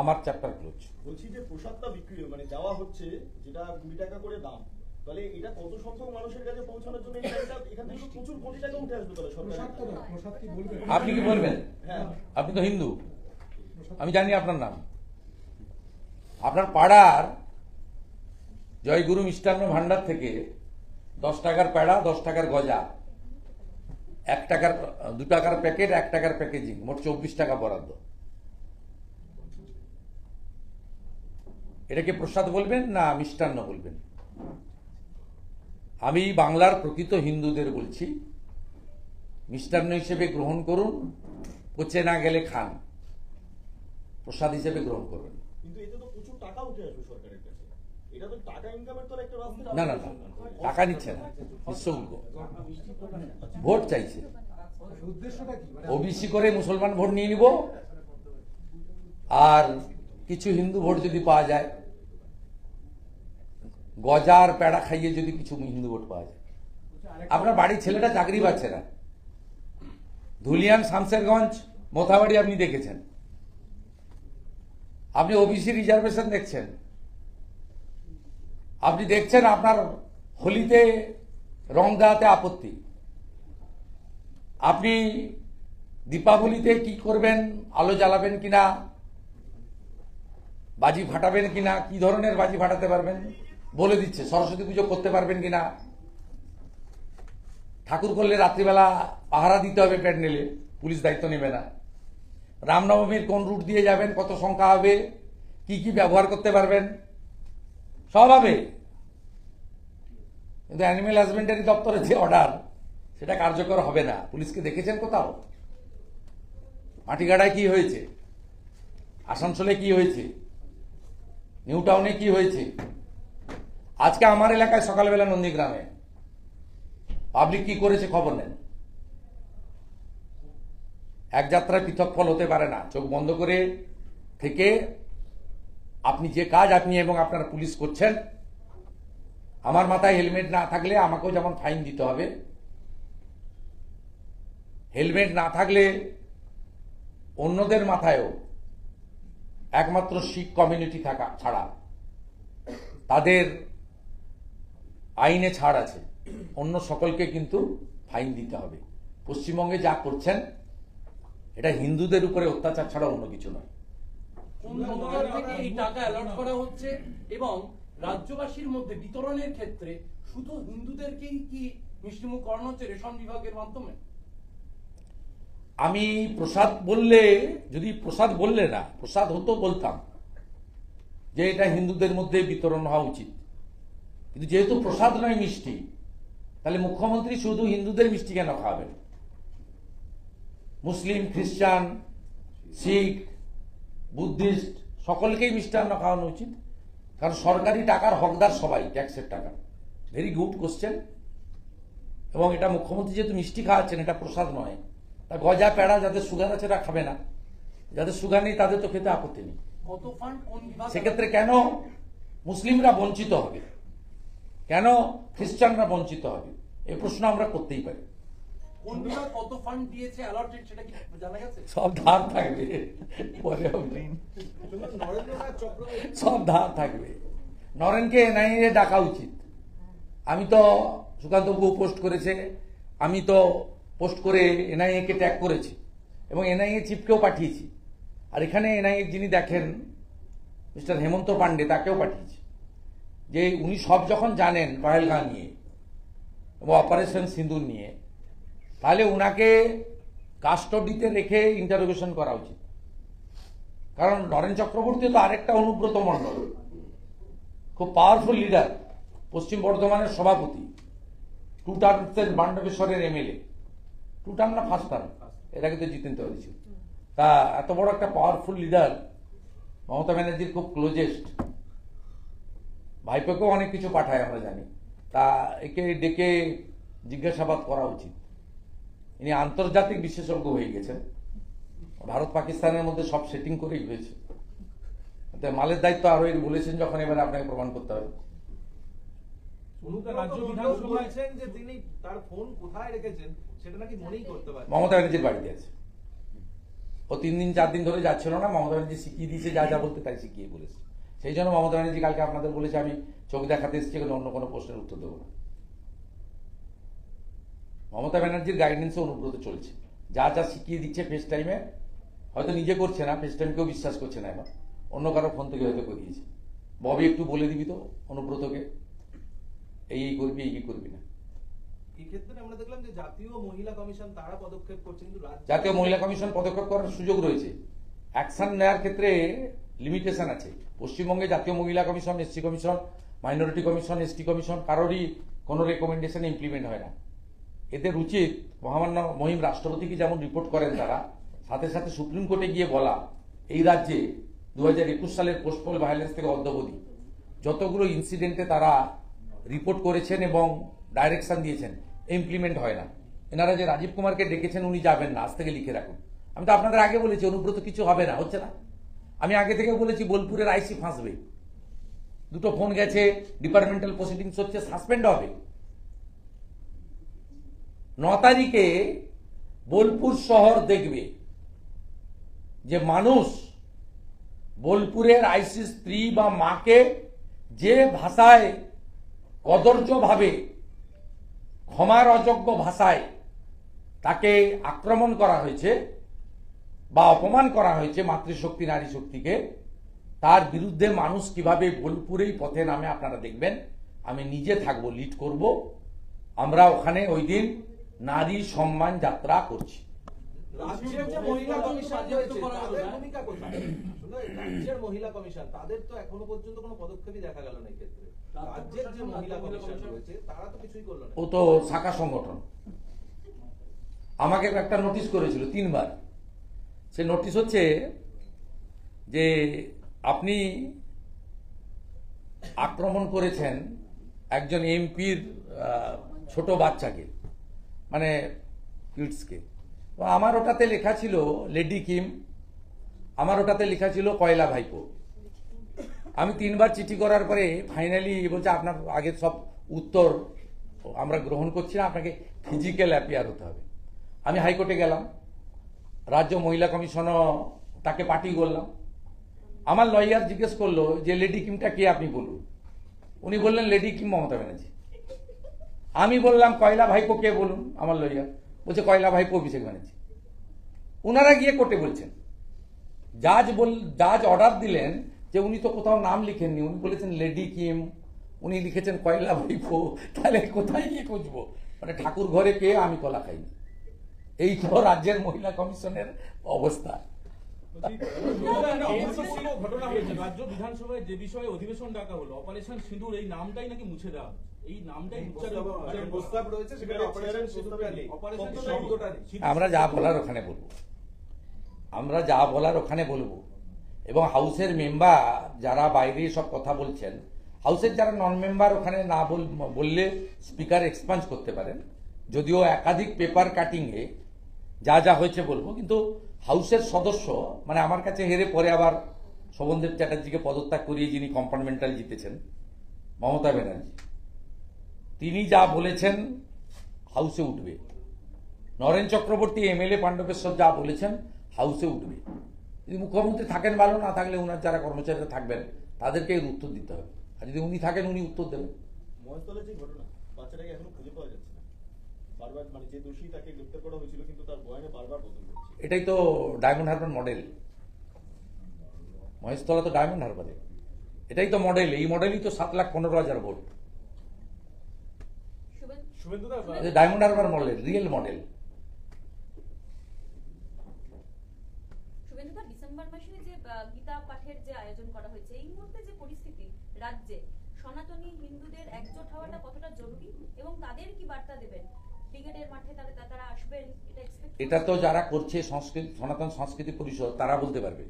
আমার চ্যাপ্টার ক্লোজ। বলছি যে প্রসাদটা বিক্রি মানে যাওয়া হচ্ছে, যেটা 20 টাকা করে দাম, তাহলে এটা কত সংখ্যক মানুষের কাছে পৌঁছানোর জন্য এখান থেকে প্রচুর কোটি টাকা উঠে আসবে তাহলে সরকার। আপনি কি বলবেন? হ্যাঁ, আপনি তো হিন্দু, আমি জানি আপনার নাম। আপনার পাড়ার জয়গুরু মিষ্টান্ন ভান্ডার থেকে 10 টাকার পেড়া, 10 টাকার গজা, 1 টাকার 2 টাকার প্যাকেট, 1 টাকার প্যাকেজিং, মোট 24 টাকা বরাদ্দ। এটাকে প্রসাদ বলবেন না মিষ্টান্ন বলবেন? আমি বাংলার প্রকৃত হিন্দুদের বলছি, মিষ্টান্ন হিসেবে গ্রহণ করুন, পচে না গেলে খান, প্রসাদ হিসেবে গ্রহণ করবেন। কিন্তু এতে তো প্রচুর টাকা উঠে আসবে সরকারের কাছে। এটা তো টাকা ইনকামের তো একটা রাস্তা। না, টাকা নিচ্ছে না, নিঃশুল্ক ভোট চাইছে। ওবিসি করে মুসলমান ভোট নিয়ে নিব, আর কিছু হিন্দু ভোট যদি পাওয়া যায়, গজা আর পেড়া খাইয়ে যদি কিছু হিন্দু ভোট পাওয়া যায়। আপনার বাড়ির ছেলেটা চাকরি পাচ্ছে না, ধুলিয়ান, শামসেরগঞ্জ, মোথাবাড়ি আপনি দেখেছেন, আপনি ওবিসি রিজার্ভেশন দেখছেন, আপনি দেখছেন আপনার হোলিতে রং দেওয়াতে আপত্তি, আপনি দীপাবলিতে কি করবেন, আলো জ্বালাবেন কিনা, বাজি ফাটাবেন কিনা, কি ধরনের বাজি ফাটাতে পারবেন বলে দিচ্ছে, সরস্বতী পুজো করতে পারবেন কিনা, ঠাকুর করলে রাত্রিবেলা পাহারা দিতে হবে প্যান্ডেলে, পুলিশ দায়িত্ব নেবে না, রামনবমীর কোন রুট দিয়ে যাবেন, কত সংখ্যা হবে, কি কি ব্যবহার করতে পারবেন, সব হবে। কিন্তু অ্যানিমেল হাজবেন্ডারি দপ্তরের যে অর্ডার, সেটা কার্যকর হবে না। পুলিশকে দেখেছেন কোথাও? মাটিগাড়ায় কি হয়েছে, আসানসোলে কি হয়েছে, নিউ টাউনে কি হয়েছে? আজকে আমার এলাকায় সকালবেলা নন্দীগ্রামে পাবলিক কি করেছে খবর নেন। এক যাত্রায় পৃথক ফল হতে পারে না। চোখ বন্ধ করে থেকে আপনি যে কাজ আপনি এবং আপনার পুলিশ করছেন, আমার মাথায় হেলমেট না থাকলে আমাকেও যেমন ফাইন দিতে হবে, হেলমেট না থাকলে অন্যদের মাথায়ও একমাত্র শিখ কমিউনিটি থাকা ছাড়া তাদের আইনে ছাড় আছে, অন্য সকলকে কিন্তু ফাইন দিতে হবে। পশ্চিমবঙ্গে যা করছেন এটা হিন্দুদের উপরে অত্যাচার ছাড়া অন্য কিছু নয়। কোন দপ্তর থেকে এই টাকা অ্যালট করা হচ্ছে এবং রাজ্যবাসীর মধ্যে বিতরণের ক্ষেত্রে শুধু হিন্দুদেরকেই কি মিষ্টিমুখ করানো হচ্ছে রেশন বিভাগের মাধ্যমে? আমি প্রসাদ বললে, যদি প্রসাদ বললে না প্রসাদ হতো বলতাম যে এটা হিন্দুদের মধ্যে বিতরণ হওয়া উচিত, কিন্তু যেহেতু প্রসাদ নয় মিষ্টি, তাহলে মুখ্যমন্ত্রী শুধু হিন্দুদের মিষ্টি কেন খাওয়াবেন? মুসলিম, খ্রিস্টান, শিখ, বুদ্ধিস্ট সকলকেই মিষ্টান্ন খাওয়ানো উচিত, কারণ সরকারি টাকার হকদার সবাই, ট্যাক্সের টাকা। Very good question. এবং এটা মুখ্যমন্ত্রী যেহেতু মিষ্টি খাওয়াচ্ছেন, এটা প্রসাদ নয়, তা গজা পেড়া যাদের সুগার আছে তারা খাবে না, যাদের সুগার নেই তাদের তো খেতে আপত্তি নেই। কত ফান্ড কোন বিভাগ? সেক্ষেত্রে কেন মুসলিমরা বঞ্চিত হবে, কেন খ্রিস্টানরা বঞ্চিত হবে, এই প্রশ্ন আমরা করতেই পারি। কোন বিভাগ কত ফান্ড দিয়েছে অ্যালটেড সেটা কি জানা গেছে? সব ধার থাকবে, পরে হবে। নরেন্দ্রনাথ চক্রবর্তী সব ধার থাকবে। নরেনকে এনআইএ ডাকা উচিত। আমি তো, সুকান্ত বাবু পোস্ট করেছে, আমি তো পোস্ট করে এনআইএ কে ট্যাগ করেছি এবং এনআইএ চিফকেও পাঠিয়েছি। আর এখানে এনআইএ যিনি দেখেন মিস্টার হেমন্ত পান্ডে, তাকেও পাঠিয়েছি যে উনি সব যখন জানেন পহেলগাঁও নিয়ে এবং অপারেশন সিঁদুর নিয়ে, তাহলে উনাকে কাস্টডিতে রেখে ইন্টারোগেশন করা উচিত। কারণ নরেন চক্রবর্তী তো আরেকটা অনুব্রত মণ্ডল, খুব পাওয়ারফুল লিডার, পশ্চিম বর্ধমানের সভাপতি, 2 টার্মসের বান্ডবেশ্বরের এমএলএ, 2 টার্ম না 1st টার্ম, এর আগে তো জিতেন হয়েছিল। তা এত বড় একটা পাওয়ারফুল লিডার, মমতা ব্যানার্জির খুব ক্লোজেস্ট, ভাইপোকেও অনেক কিছু পাঠায় আমরা জানি, তা একে ডেকে জিজ্ঞাসাবাদ করা উচিত। ইনি আন্তর্জাতিক বিশেষজ্ঞ হয়ে গেছেন, ভারত পাকিস্তানের মধ্যে সব সেটিং করেই হয়েছে। মালের দায়িত্ব আরো বলেছেন যখন, এবারে আপনাকে প্রমাণ করতে হবে। রাজ্য বিধানসভা বলছেন যে তিনি তার ফোন কোথায় রেখেছেন সেটা নাকি মনেই করতে পারেন। মমতা ব্যানার্জির বাড়িতে আছে, ও 3 দিন 4 দিন ধরে যাচ্ছিল না, মমতা ব্যানার্জি শিখিয়ে দিয়েছে, যা যা বলতে তাই শিখিয়ে বলেছে। সেই জন্য মমতা ব্যানার্জি কালকে আপনাদের বলেছে আমি চোখ দেখাতে এসেছি, অন্য কোনো প্রশ্নের উত্তর দেবো না। মমতা ব্যানার্জির গাইডেন্সে অনুব্রত চলছে, যা যা শিখিয়ে দিচ্ছে ফেস টাইমে, হয়তো নিজে করছে না, ফেস টাইম কেউ বিশ্বাস করছে না, এবার অন্য কারো ফোন থেকে হয়তো করিয়েছে। ববি একটু বলে দিবি তো অনুব্রতকে, এই করবি, এই করবি না। এই ক্ষেত্রে আমরা দেখলাম যে জাতীয় মহিলা কমিশন তারা পদক্ষেপ করছে, কিন্তু জাতীয় মহিলা কমিশন পদক্ষেপ করার সুযোগ রয়েছে, অ্যাকশন নেওয়ার ক্ষেত্রে লিমিটেশন আছে। পশ্চিমবঙ্গে জাতীয় মহিলা commission, SC commission, minority commission, ST commission কারোরই কোনো রেকমেন্ডেশন ইমপ্লিমেন্ট হয় না। এদের উচিত মহামান্য মহিম রাষ্ট্রপতিকে যেমন রিপোর্ট করেন তারা, সাথে সাথে সুপ্রিম কোর্টে গিয়ে বলা, এই রাজ্যে 2021 সালের পোস্টপোল ভায়োলেন্স থেকে অদ্যাবধি যতগুলো ইনসিডেন্টে তারা রিপোর্ট করেছেন এবং ডাইরেকশন দিয়েছেন, ইমপ্লিমেন্ট হয় না। এনারা যে রাজীব কুমারকে ডেকেছেন, উনি যাবেন না, আজ থেকে লিখে রাখুন। আমি তো আপনাদের আগে বলেছি অনুব্রত কিছু হবে না, হচ্ছে না। আমি আগে থেকে বলেছি বোলপুরের আইসি ফাঁসবে, 2টো ফোন গেছে, ডিপার্টমেন্টাল প্রসিডিংস হচ্ছে, সাসপেন্ড হবে। 9 তারিখে বোলপুর শহর দেখবে যে মানুষ বোলপুরের আইসি স্ত্রী বা মাকে যে ভাষায়, কদর্য ভাবে, ক্ষমার অযোগ্য ভাষায় তাকে আক্রমণ করা হয়েছে বা অপমান করা হয়েছে, মাতৃশক্তি নারী শক্তিকে, তার বিরুদ্ধে মানুষ কিভাবে বোলপুরেই পথে নামে আপনারা দেখবেন। আমি নিজে থাকবো, লিড করব। আমরা ওখানে ওই দিন নারী সম্মান যাত্রা করছি। রাজ্যের যে মহিলা কমিশন রয়েছে তাদের ভূমিকা কোথায়? আসলে রাজ্যের মহিলা কমিশন তাদের তো এখনো পর্যন্ত কোনো পদক্ষেপই দেখা গেল না এই ক্ষেত্রে। রাজ্যের যে মহিলা কমিশন রয়েছে তারা তো কিছুই করলো না। ও তো শাখা সংগঠন, আমাকে একটা নোটিশ করেছিল 3 বার। সে নোটিশ হচ্ছে যে আপনি আক্রমণ করেছেন একজন এমপির ছোট বাচ্চাকে, মানে কিডসকে। আমার ওটাতে লেখা ছিল লেডি কিম, আমার ওটাতে লেখা ছিল কয়লা ভাইপো। আমি 3 বার চিঠি করার পরে ফাইনালি বলছে আপনার আগের সব উত্তর আমরা গ্রহণ করছি না, আপনাকে ফিজিক্যাল অ্যাপিয়ার হতে হবে। আমি হাইকোর্টে গেলাম, রাজ্য মহিলা কমিশনও তাকে পার্টি করলাম। আমার লয়ার জিজ্ঞেস করলো যে লেডি কিমটা কে আপনি বলুন। উনি বললেন লেডি কিম মমতা ব্যানার্জি। আমি বললাম কয়লা ভাইপো কে বলুন, আমার লয়ার বলছে কয়লা ভাইপো অভিষেক ব্যানার্জি। উনারা গিয়ে কোর্টে বলছেন, জাজ অর্ডার দিলেন যে উনি তো কোথাও নাম লিখেননি, উনি বলেছেন লেডি কিম, উনি লিখেছেন কয়লা ভাইপো, তাহলে কোথায় গিয়ে খুঁজবো? মানে ঠাকুর ঘরে কে, আমি কলা খাইনি। এই তো রাজ্যের মহিলা কমিশনের অবস্থা। ঘটনা হয়েছে রাজ্য বিধানসভায় যে বিষয়ে অধিবেশন ডাকা হলো অপারেশন সিঁদুর, এই নামটাই নাকি মুছে দেওয়া হচ্ছে। এই নামটাই প্রস্তাব রয়েছে, সেখানে অপারেশন সিঁদুরটা নেই, অপারেশন শব্দটা নেই। আমরা যা বলার ওখানে বলবো, আমরা যা বলার ওখানে বলবো। এবং হাউসের মেম্বার যারা বাইরে সব কথা বলছেন, হাউসের যারা নন মেম্বার ওখানে না বললে স্পিকার এক্সপাঞ্জ করতে পারেন, যদিও একাধিক পেপার কাটিংয়ে যা যা হয়েছে বলবো। কিন্তু হাউসের সদস্য মানে আমার কাছে হেরে পরে আবার শোভনদেব চ্যাটার্জিকে পদত্যাগ করিয়ে যিনি কম্পার্টমেন্টাল জিতেছেন, মমতা ব্যানার্জি, তিনি যা বলেছেন হাউসে উঠবে। নরেন চক্রবর্তী এমএলএ পাণ্ডবেশ্বর যা বলেছেন হাউসে উঠবে। যদি মুখ্যমন্ত্রী থাকেন ভালো, না থাকলে ওনার যারা কর্মচারীরা থাকবেন তাদেরকে এর উত্তর দিতে হবে। আর যদি উনি থাকেন উনি উত্তর দেবেন। মহেশতলের যে ঘটনা, বাচ্চাটাকে এখনো খুঁজে পাওয়া যাচ্ছে না। বারবার মানে যে দোষী তাকে গ্রেফতার করা হয়েছিল, কিন্তু তার বয়ানে বারবার বদল হচ্ছে। এটাই তো ডায়মন্ড হারবার মডেল। মহেশতলা তো ডায়মন্ড হারবারে, এটাই তো মডেল। এই মডেলই তো 7,15,000 ভোট। শুভেন্দুদা Diamond Harbour model, real model. শুভেন্দুদা, ডিসেম্বর মাসে যে গীতা পাঠের যে আয়োজন করা হয়েছে, এই মুহূর্তে যে পরিস্থিতি রাজ্যে, সনাতনী হিন্দুদের একজোট হওয়াটা কতটা জরুরি এবং তাদের কি বার্তা দেবেন? ব্রিগেডের মাঠে তারা আসবেন, এটা এক্সপেক্ট? এটা তো যারা করছে সনাতন সংস্কৃতি পরিষদ তারা বলতে পারবে।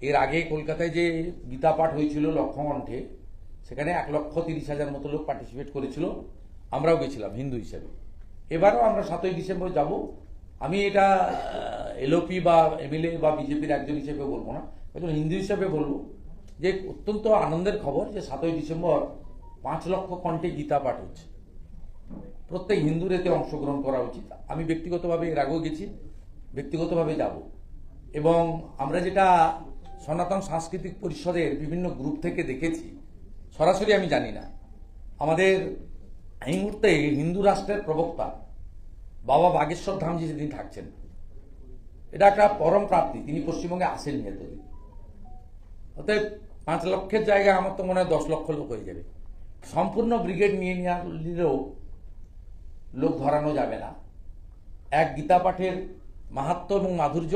এর আগে কলকাতায় যে গীতা পাঠ হয়েছিল লক্ষকণ্ঠে, সেখানে 1,30,000 মতো লোক পার্টিসিপেট করেছিল, আমরাও গেছিলাম হিন্দু হিসেবে। এবারও আমরা 7ই ডিসেম্বর যাব। আমি এটা এলওপি বা এমএলএ বা বিজেপির একজন হিসেবে বলবো না, একজন হিন্দু হিসেবে বলবো যে অত্যন্ত আনন্দের খবর যে 7ই ডিসেম্বর 5 লক্ষ কণ্ঠে গীতা পাঠ হচ্ছে। প্রত্যেক হিন্দুর এতে অংশগ্রহণ করা উচিত। আমি ব্যক্তিগতভাবে এর আগেও গেছি, ব্যক্তিগতভাবে যাব। এবং আমরা যেটা সনাতন সাংস্কৃতিক পরিষদের বিভিন্ন গ্রুপ থেকে দেখেছি, সরাসরি আমি জানি না, আমাদের এই মুহূর্তে হিন্দু রাষ্ট্রের প্রবক্তা বাবা বাগেশ্বর ধামজি যেদিন থাকছেন, এটা একটা পরম প্রাপ্তি। তিনি পশ্চিমবঙ্গে আসেননি এতদিন। অতএব 5 লক্ষের জায়গায় আমার তো মনে হয় 10 লক্ষ লোক হয়ে যাবে। সম্পূর্ণ ব্রিগেড নিয়ে নিলেও লোক ধরানো যাবে না। এক গীতা পাঠের মাহাত্ম্য এবং মাধুর্য,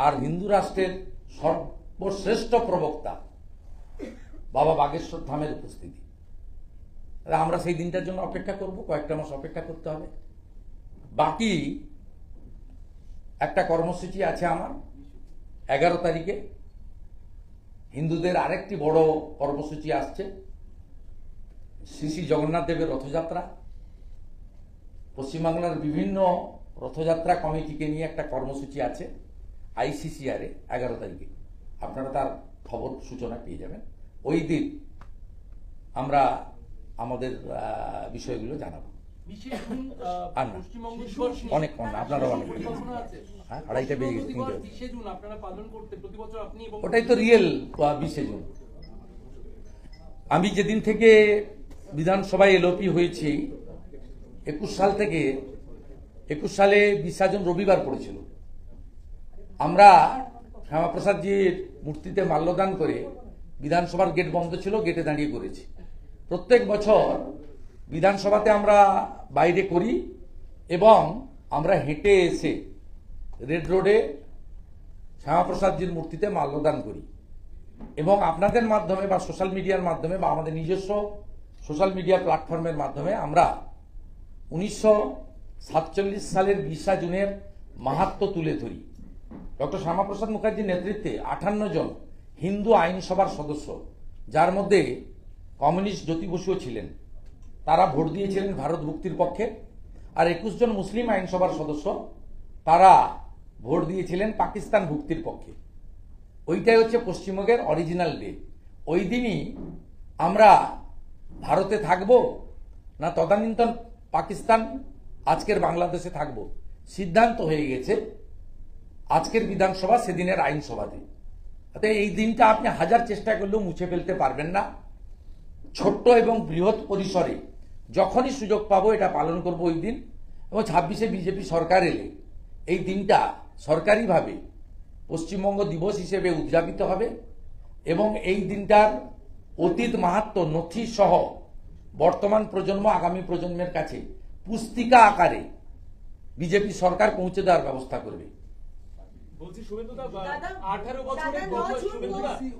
আর হিন্দু রাষ্ট্রের সর্বশ্রেষ্ঠ প্রবক্তা বাবা বাগেশ্বর ধামের উপস্থিতি। আমরা সেই দিনটার জন্য অপেক্ষা করব, কয়েকটা মাস অপেক্ষা করতে হবে। বাকি একটা কর্মসূচি আছে আমার 11 তারিখে। হিন্দুদের আরেকটি বড় কর্মসূচি আসছে, শ্রী শ্রী জগন্নাথ দেবের রথযাত্রা। পশ্চিমবাংলার বিভিন্ন রথযাত্রা কমিটিকে নিয়ে একটা কর্মসূচি আছে আইসিসিআরে 11 তারিখে। আপনারা তার খবর সূচনা পেয়ে যাবেন। ওই দিন আমরা আমাদের বিষয়গুলো জানাবো। আর না, অনেক কম না, আপনারা অনেক, হ্যাঁ 2:30 বেজে গেছে। ওটাই তো রিয়েল 20 জুন। আমি যেদিন থেকে বিধানসভায় এলওপি হয়েছি 21 সাল থেকে, 21 সালে 20 জুন রবিবার পড়েছিল। আমরা শ্যামাপ্রসাদজির মূর্তিতে মাল্যদান করে, বিধানসভার গেট বন্ধ ছিল, গেটে দাঁড়িয়ে করেছি। প্রত্যেক বছর বিধানসভাতে আমরা বাইরে করি এবং আমরা হেঁটে এসে রেড রোডে শ্যামাপ্রসাদজির মূর্তিতে মাল্যদান করি। এবং আপনাদের মাধ্যমে বা সোশ্যাল মিডিয়ার মাধ্যমে বা আমাদের নিজস্ব সোশ্যাল মিডিয়া প্ল্যাটফর্মের মাধ্যমে আমরা 1947 সালের 20 জুনের মাহাত্ম্য তুলে ধরি। ডক্টর শ্যামাপ্রসাদ মুখার্জির নেতৃত্বে 58 জন হিন্দু আইনসভার সদস্য, যার মধ্যে কমিউনিস্ট জ্যোতি বসুও ছিলেন, তারা ভোট দিয়েছিলেন ভারত মুক্তির পক্ষে। আর 21 জন মুসলিম আইনসভার সদস্য, তারা ভোট দিয়েছিলেন পাকিস্তান মুক্তির পক্ষে। ওইটাই হচ্ছে পশ্চিমবঙ্গের অরিজিনাল ডে। ওই দিনই আমরা ভারতে থাকব না তদানীন্তন পাকিস্তান আজকের বাংলাদেশে থাকব, সিদ্ধান্ত হয়ে গেছে আজকের বিধানসভা সেদিনের আইনসভাতে। এই দিনটা আপনি হাজার চেষ্টা করলেও মুছে ফেলতে পারবেন না। ছোট্ট এবং বৃহৎ পরিসরে যখনই সুযোগ পাবো এটা পালন করব ওই দিন, এবং 26-এ বিজেপি সরকার এলে এই দিনটা সরকারিভাবে পশ্চিমবঙ্গ দিবস হিসেবে উদযাপিত হবে, এবং এই দিনটার অতীত মাহাত্ম্য নথি সহ বর্তমান প্রজন্ম আগামী প্রজন্মের কাছে পুস্তিকা আকারে বিজেপি সরকার পৌঁছে দেওয়ার ব্যবস্থা করবে। বলছি শুভেন্দুদা, दादा 18 বছরে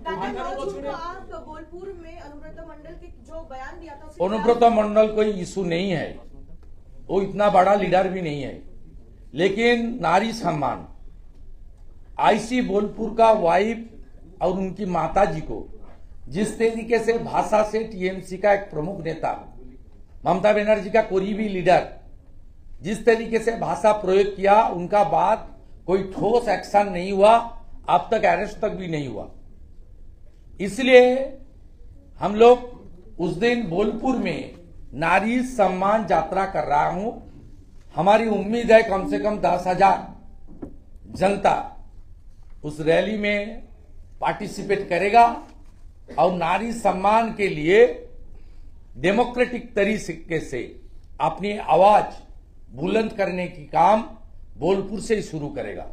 दादा 9 जून को आप बोलपुर में अनुव्रत मंडल के जो बयान दिया था उसके अनुव्रत मंडल कोई इशू नहीं है, वो इतना बड़ा लीडर भी नहीं है, लेकिन नारी सम्मान आईसी बोलपुर का वाइफ और उनकी माता जी को जिस तरीके से भाषा से टीएमसी का एक प्रमुख नेता ममता बनर्जी का करीबी लीडर जिस तरीके से भाषा प्रयोग किया, उनका बाद कोई ठोस एक्शन नहीं हुआ, अब तक अरेस्ट तक भी नहीं हुआ। इसलिए हम लोग उस दिन बोलपुर में नारी सम्मान यात्रा कर रहा हूं। हमारी उम्मीद है कम से कम 10,000 जनता उस रैली में पार्टिसिपेट करेगा और नारी सम्मान के लिए डेमोक्रेटिक तरीके से अपनी आवाज बुलंद करने की काम बोलपुर से ही शुरू करेगा।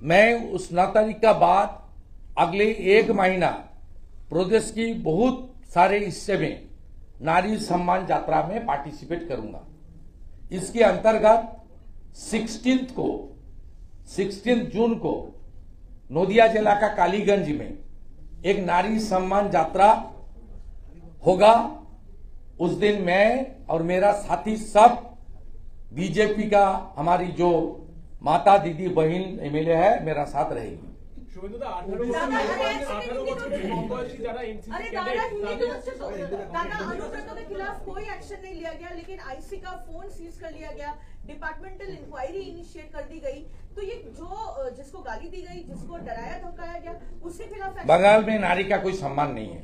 मैं उस 9 तारीख का बाद अगले 1 महीना प्रदेश की बहुत सारे हिस्से में नारी सम्मान यात्रा में पार्टिसिपेट करूंगा। इसके अंतर्गत 16 जून को नदिया जिला का कालीगंज में एक नारी सम्मान यात्रा होगा। उस दिन मैं और मेरा साथी सब बीजेपी का हमारी जो माता दीदी बहन एमएलए है मेरा साथ रहेगी। শুভেন্দুদা 18 বছরের কম বয়সী যারা এনসিসি अरे दादा हिंदी तो दादा अनुव्रतों के खिलाफ कोई एक्शन नहीं लिया गया, लेकिन आईसी का फोन सीज कर लिया गया, डिपार्टमेंटल इंक्वायरी इनिशिएट कर दी गई। तो ये जो जिसको गाली दी गई, जिसको डराया धमकाया गया, उसके खिलाफ बंगाल में नारी का कोई सम्मान नहीं है,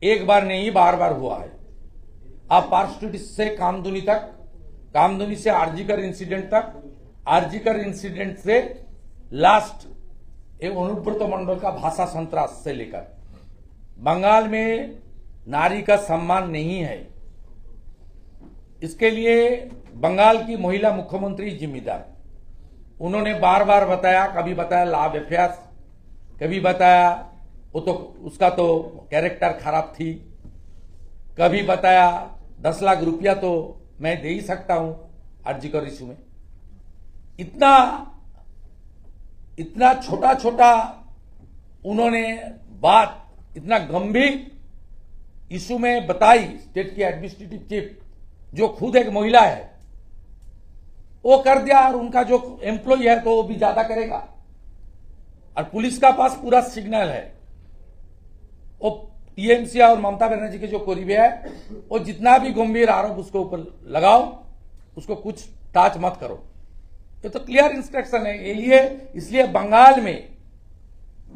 एक बार नहीं बार बार हुआ है। आप पार्सिटी से कामदुनी तक, कामदुनी से आरजीकर इंसिडेंट तक, आरजीकर इंसिडेंट से लास्ट अनुव्रत मंडल का भाषा संत्रास से लेकर बंगाल में नारी का सम्मान नहीं है। इसके लिए बंगाल की महिला मुख्यमंत्री जिम्मेदार। उन्होंने बार बार बताया, कभी बताया लाभ अभ्यास, कभी बताया वो तो उसका तो कैरेक्टर खराब थी, कभी बताया 10 लाख रुपया तो मैं दे ही सकता हूं आरजीकर इशू में। इतना छोटा छोटा उन्होंने बात इतना गंभीर इशू में बताई। स्टेट की एडमिनिस्ट्रेटिव चीफ जो खुद एक महिला है वो कर दिया, और उनका जो एम्प्लॉय है तो वो भी ज्यादा करेगा। और पुलिस का पास पूरा सिग्नल है, वो टीएमसी और ममता बनर्जी के जो करीबी है वो जितना भी गंभीर आरोप उसके ऊपर लगाओ, उसको कुछ टाच मत करो। ये तो क्लियर इंस्ट्रक्शन है। इसलिए बंगाल में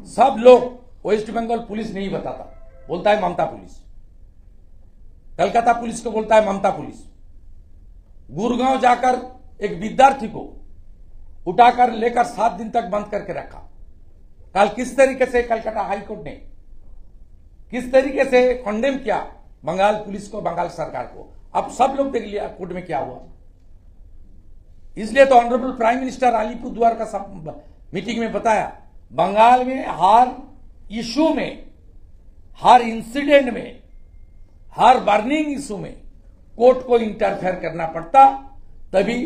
सब लोग वेस्ट बंगाल पुलिस नहीं बताता, बोलता है ममता पुलिस। कलकत्ता पुलिस को बोलता है ममता पुलिस। गुड़गांव जाकर एक विद्यार्थी को उठाकर लेकर 7 दिन तक बंद करके रखा। कल किस तरीके से कलकत्ता हाईकोर्ट ने किस तरीके से कंडेम किया बंगाल पुलिस को, बंगाल सरकार को। अब सब लोग देख लिया कोर्ट में क्या हुआ। इसलिए तो ऑनरेबल प्राइम मिनिस्टर अलीपुरद्वार का मीटिंग में बताया, बंगाल में हर इशू में, हर इंसिडेंट में, हर बर्निंग इशू में कोर्ट को इंटरफेयर करना पड़ता, तभी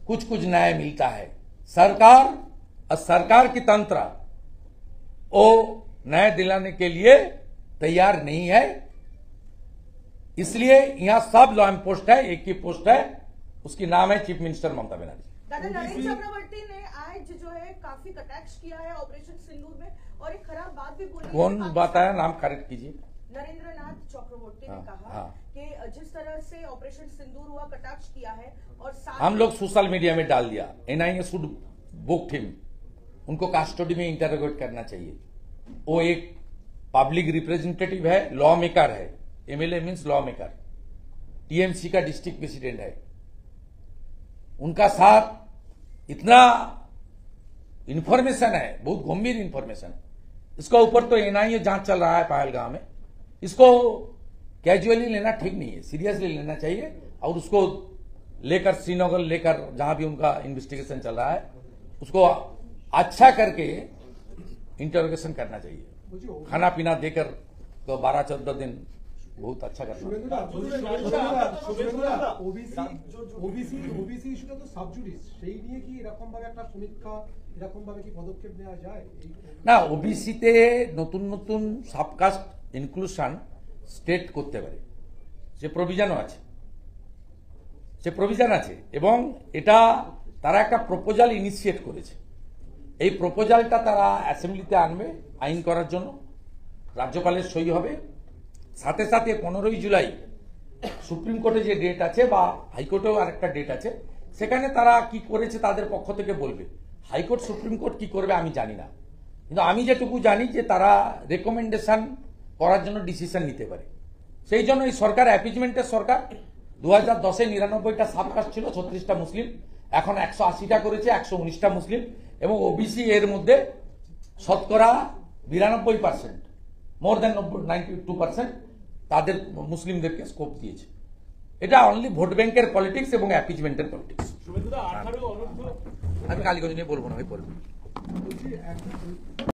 कुछ कुछ न्याय मिलता है। सरकार की तंत्र वो न्याय दिलाने के लिए तैयार नहीं है। इसलिए यहां सब लॉ पोस्ट है, एक ही पोस्ट है, उसकी नाम है चीफ मिनिस्टर ममता बनर्जी। दादा नरेंद्र चक्रवर्ती ने आज जो है काफी कटाक्ष किया है ऑपरेशन सिंदूर में, और एक खराब बात भी बोली। कौन बताया, नाम करेक्ट कीजिए। नरेंद्रनाथ चक्रवर्ती ने कहा हाँ। कि जिस तरह से ऑपरेशन सिंदूर हुआ, कटाक्ष किया है, और हम लोग सोशल मीडिया में डाल दिया, एनआईए शुड बुक हिम, उनको कस्टडी में इंटरोगेट करना चाहिए। वो एक पब्लिक रिप्रेजेंटेटिव है, लॉ मेकर है, MLA means law maker, TMC का डिस्ट्रिक्ट प्रेसिडेंट है। उनका साथ इतना इंफॉर्मेशन है, बहुत गंभीर इंफॉर्मेशन है। इसका ऊपर तो एनआईए जांच चल रहा है पहलगाम में। इसको कैजुअली लेना ठीक नहीं है, सीरियसली लेना चाहिए और उसको लेकर श्रीनगर लेकर जहां भी उनका इन्वेस्टिगेशन चल रहा है उसको अच्छा करके इंटरोगेशन करना चाहिए। खाना पीना देकर तो 12-14 दिन बहुत अच्छा करना। ওবিসি ইস্যুটা তো সাবজুডিস, সেই নিয়ে কি এরকম ভাবে একটা সমীক্ষা এরকম ভাবে কি পদক্ষেপ নেওয়া যায়? না, ওবিসিতে নতুন নতুন সাবকাস্ট ইনক্লুশন স্টেট করতে পারে, সে প্রভিশনও আছে, এবং এটা তারা একটা প্রপোজাল ইনিশিয়েট করেছে। এই প্রপোজালটা তারা অ্যাসেম্বলিতে আনবে আইন করার জন্য, রাজ্যপালের সই হবে। সাথে সাথে 15ই জুলাই সুপ্রিম কোর্টে যে ডেট আছে বা হাইকোর্টেও আরেকটা ডেট আছে, সেখানে তারা কি করেছে তাদের পক্ষ থেকে বলবে। হাইকোর্ট সুপ্রিম কোর্ট কি করবে আমি জানি না, কিন্তু আমি যেটুকু জানি যে তারা রেকমেন্ডেশন করার জন্য ডিসিশন নিতে পারে। সেই জন্য এই সরকার অ্যাপিজমেন্টের সরকার। 2010-এ 99টা সাবকাস্ট ছিল, 36টা মুসলিম, এখন 180টা করেছে, 119টা মুসলিম, এবং ওবিসি এর মধ্যে শতকরা 92%, মোর দেন 92% তাদের মুসলিমদেরকে স্কোপ দিয়েছে। এটা অনলি ভোট ব্যাংকের পলিটিক্স এবং অ্যাপিজমেন্টের পলিটিক্স। শুভেন্দুদা 18 অনূর্ধ্ব আমি কালীগঞ্জ নিয়ে বলবো না, ভাই পড়বো। বলছি